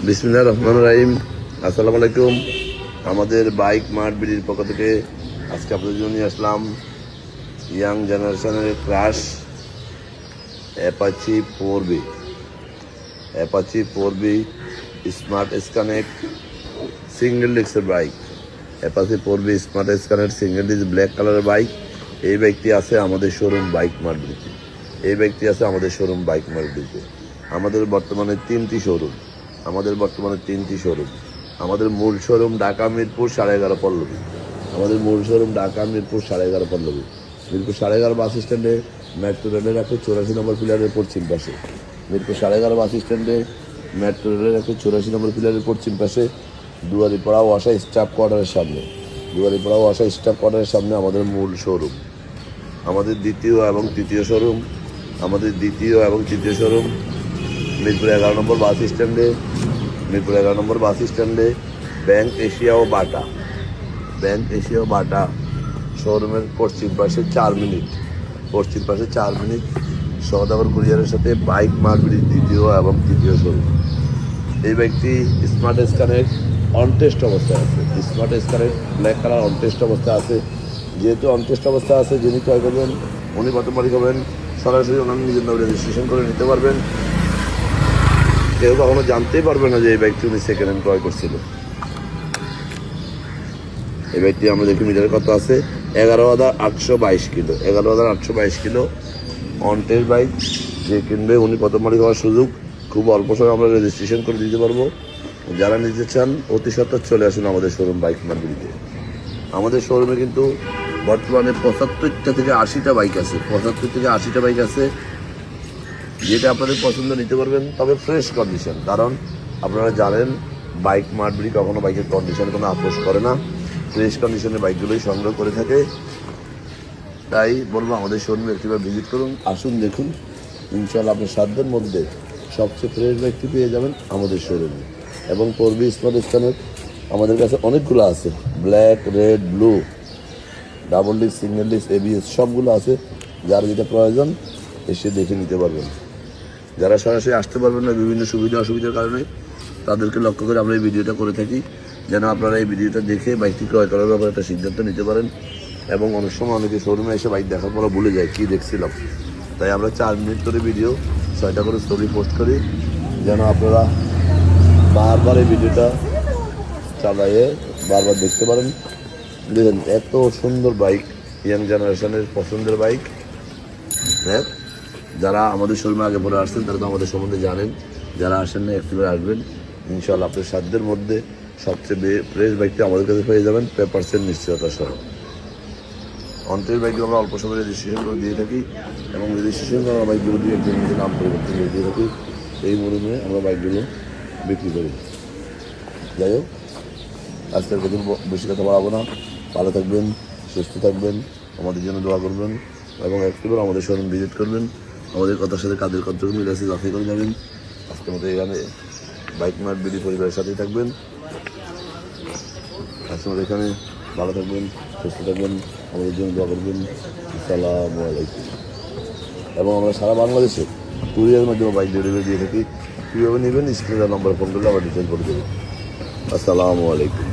বিসমিল্লাহির রহমানির রহিম। আসসালামু আলাইকুম। আমাদের বাইক মার্ট বিডির পক্ষ থেকে আজকে আপনাদের জন্য নিয়ে আসলাম ইয়াং জেনারেশনের crush Apache 4B smart connect single ডিস্কের বাইক। Apache 4B smart connect single disc black কালারের বাইক। এই বাইকটি আছে আমাদের শোরুম বাইক মার্ট বিডিতে। আমাদের বর্তমানে তিনটি শোরুম। আমাদের মূল শোরুম ঢাকা মিরপুর 11.5 পল্লবী। মিরপুর 11.5 বাস স্ট্যান্ডে মেট্রো রেলের 84 নম্বর পিলারের পশ্চিম পাশে। দুয়ারিপাড়া ওয়াসা স্টাফ কোয়ার্টারের সামনে আমাদের মূল শোরুম। আমাদের দ্বিতীয় এবং তৃতীয় শোরুম মিরপুর 11 নম্বর বাস স্ট্যান্ডে ব্যাংক এশিয়া ও বাটা শোরুমের পশ্চিম পাশে 4 মিনিট সওদাগর কুরিয়ারের সাথে বাইক মার্কেটের দ্বিতীয় এবং তৃতীয় শোরুম। এই বাইকটি স্মার্ট কানেক্ট অনটেস্ট অবস্থায় আছে। ব্ল্যাক কালার অনটেস্ট অবস্থায় আছে। যেহেতু অনটেস্ট অবস্থায় আছে, যিনি ক্রয় করবেন উনি প্রথম মালিক হবেন। সরাসরি ওনার নিজের নামে রেজিস্ট্রেশন করে নিতে পারবেন। কেউ কখনো জানতেই পারবে না যে এই বাইকটি উনি সেকেন্ড হ্যান্ড ক্রয় করছিল। এই বাইকটি আমরা দেখি মিটার কত আছে, 11,822 কিলো অনটেস্ট বাইক। যে কিনবে উনি প্রথম মালিক হওয়ার সুযোগ। খুব অল্প সময় আমরা রেজিস্ট্রেশন করে দিতে পারবো। যারা নিতে চান অতি সত্বর চলে আসুন আমাদের শোরুম বাইক মার্কেটে। আমাদের শোরুমে কিন্তু বর্তমানে 75 থেকে 80টা বাইক আছে। যেটা আপনাদের পছন্দ নিতে পারবেন, তবে ফ্রেশ কন্ডিশন। কারণ আপনারা জানেন বাইক মার্কেট কখনো বাইকের কন্ডিশনে কোনো আপোষ করে না, ফ্রেশ কন্ডিশনের বাইকগুলোই সংগ্রহ করে থাকে। তাই বলবো আমাদের শোরুমে একটিবার ভিজিট করুন, আসুন দেখুন। ইনশাআল্লাহ আপনার সাধ্যের মধ্যে সবচেয়ে ফ্রেশ বাইকটি পেয়ে যাবেন আমাদের শোরুমে। এবং 4B স্মার্ট কানেক্ট আমাদের কাছে অনেকগুলো আছে, black, red, blue, double disc, single disc, ABS সবগুলো আছে। যার যেটা প্রয়োজন এসে দেখে নিতে পারবেন। যারা সরাসরি আসতে পারবেন না বিভিন্ন সুবিধা অসুবিধার কারণে, তাদেরকে লক্ষ্য করে আমরা এই ভিডিওটা করে থাকি, যেন আপনারা এই ভিডিওটা দেখে বাইকটি ক্রয় করার ব্যাপারে একটা সিদ্ধান্ত নিতে পারেন। এবং অনেক সময় অনেকে শোরুমে এসে বাইক দেখার পর ভুলে যায় কী দেখছিলাম। তাই আমরা 4 মিনিট করে ভিডিও 6টা করে স্টোরি পোস্ট করি, যেন আপনারা বারবার এই ভিডিওটা চালাইয়ে বারবার দেখতে পারেন। দেখেন এত সুন্দর বাইক, ইয়াং জেনারেশনের পছন্দের বাইক। হ্যাঁ, যারা আমাদের শোরুমে আগে পরে আসছেন তারা তো আমাদের সম্বন্ধে জানেন। যারা আসেন না একটিবার আসবেন। ইনশাআল্লাহ আপনার সাধ্যের মধ্যে সবচেয়ে ফ্রেশ বাইকটি আমাদের কাছে পেয়ে যাবেন, পেপারসের নিশ্চয়তা সহ। অন্টের বাইকগুলো আমরা অল্প সময় রেজিস্ট্রেশন করে দিয়ে থাকি, এবং রেজিস্ট্রেশন করা বাইকগুলো দিয়ে একজন নিজের নাম পরিবর্তন করে দিয়ে থাকি। এই মরুমে আমরা বাইকগুলো বিক্রি করি। যাই হোক, আজকের কথা বেশি কথা বাড়াবো না। ভালো থাকবেন, সুস্থ থাকবেন, আমাদের জন্য দোয়া করবেন, এবং একটিবার আমাদের শোরুম ভিজিট করবেন। আমাদের কথার সাথে কাদের কতটুকু মিল আছে যাচাই করে যাবেন। আজকের মতো এখানে বাইক মার্ট বিডি পরিবারের সাথেই থাকবেন। আজকের মতো এখানে ভালো থাকবেন, সুস্থ থাকবেন, আমাদের জন্য দোয়া করবেন। আসসালামু আলাইকুম। এবং আমরা সারা বাংলাদেশে কুরিয়ারের মাধ্যমে বাইক ডেলিভারি দিয়ে থাকি। কীভাবে নেবেন স্ক্রিনের নম্বরে ফোন করলে আবার ডিটেল করে দেবেন। আসসালামু আলাইকুম।